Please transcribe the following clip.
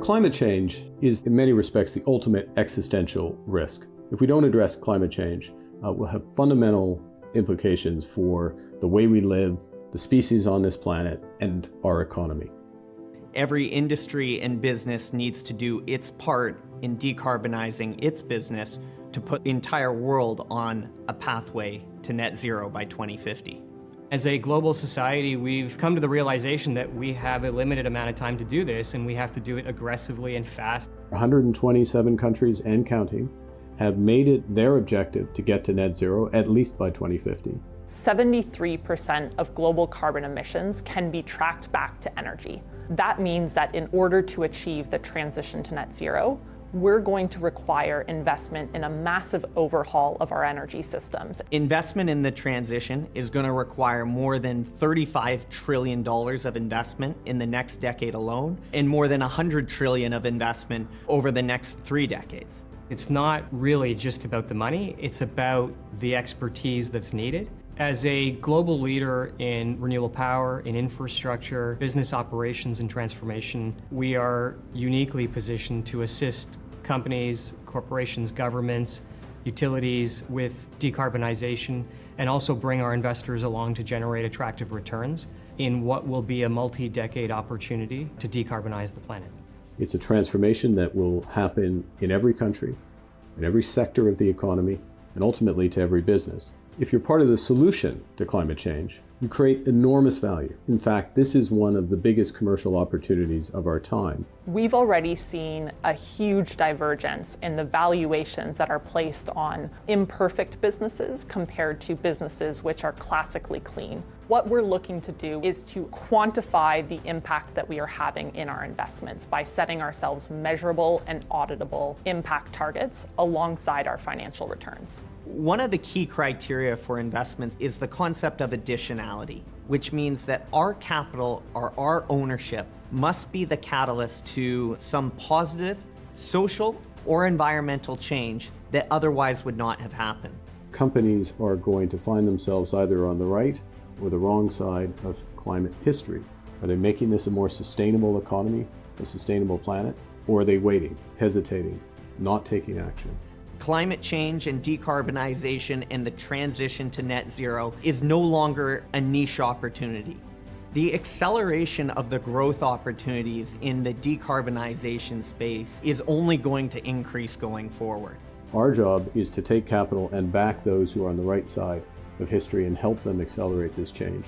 Climate change is in many respects the ultimate existential risk. If we don't address climate change, we'll have fundamental implications for the way we live, the species on this planet, and our economy. Every industry and business needs to do its part in decarbonizing its business to put the entire world on a pathway to net zero by 2050. As a global society, we've come to the realization that we have a limited amount of time to do this, and we have to do it aggressively and fast. 127 countries and counting have made it their objective to get to net zero at least by 2050. 73% of global carbon emissions can be tracked back to energy. That means that in order to achieve the transition to net zero, we're going to require investment in a massive overhaul of our energy systems. Investment in the transition is going to require more than $35 trillion of investment in the next decade alone, and more than $100 trillion of investment over the next 3 decades. It's not really just about the money, it's about the expertise that's needed. As a global leader in renewable power, in infrastructure, business operations and transformation, we are uniquely positioned to assist companies, corporations, governments, utilities with decarbonization, and also bring our investors along to generate attractive returns in what will be a multi-decade opportunity to decarbonize the planet. It's a transformation that will happen in every country, in every sector of the economy, and ultimately to every business. If you're part of the solution to climate change, you create enormous value. In fact, this is one of the biggest commercial opportunities of our time. We've already seen a huge divergence in the valuations that are placed on imperfect businesses compared to businesses which are classically clean. What we're looking to do is to quantify the impact that we are having in our investments by setting ourselves measurable and auditable impact targets alongside our financial returns. One of the key criteria for investments is the concept of additionality, which means that our capital or our ownership must be the catalyst to some positive social or environmental change that otherwise would not have happened. Companies are going to find themselves either on the right or the wrong side of climate history. Are they making this a more sustainable economy, a sustainable planet, or are they waiting, hesitating, not taking action? Climate change and decarbonization and the transition to net zero is no longer a niche opportunity. The acceleration of the growth opportunities in the decarbonization space is only going to increase going forward. Our job is to take capital and back those who are on the right side of history and help them accelerate this change.